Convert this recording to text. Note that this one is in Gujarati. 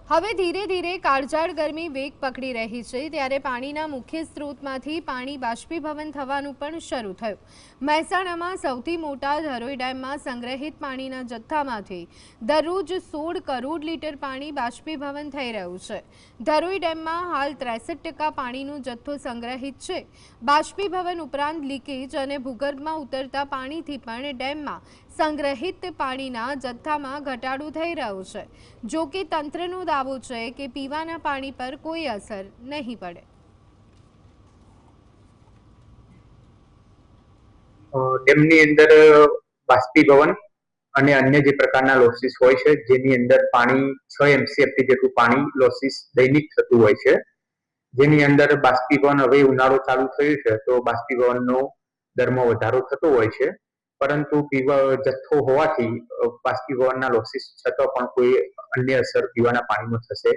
હવે ધીરે ધીરે કાળઝાળ ગરમી વેગ પકડી રહી છે, ત્યારે પાણીના મુખ્ય સ્ત્રોતમાંથી પાણી બાષ્પીભવન થવાનું પણ શરૂ થયું. મહેસાણામાં સૌથી મોટા ધરોઈ ડેમમાં સંગ્રહિત પાણીના જથ્થામાંથી દરરોજ 16 કરોડ લીટર પાણી બાષ્પીભવન થઈ રહ્યું છે. ધરોઈ ડેમમાં હાલ 63% પાણીનો જથ્થો સંગ્રહિત છે. બાષ્પીભવન ઉપરાંત લીકેજ અને ભૂગર્ભમાં ઉતરતા પાણીથી પણ ડેમમાં સંગ્રહિત પાણીના જથ્થામાં ઘટાડો થઈ રહ્યો છે. જો કે તંત્રનો દાવો છે કે પીવાના પાણી પર કોઈ અસર નહીં પડે. ડેમની અંદર બાષ્પીભવન અને અન્ય જે પ્રકારના લોસીસ હોય છે, જેની અંદર પાણી 6 MCFT જેટલું પાણી લોસીસ દૈનિક થતું હોય છે. જેની અંદર બાષ્પીભવન, હવે ઉનાળો ચાલુ થયો છે તો બાષ્પીભવનનો દરમાં વધારો થતો હોય છે, પરંતુ જથ્થો હોવાથી બાષ્પીભવનના લોસીસ છતાં પણ કોઈ અન્ય અસર પીવાના પાણીમાં થશે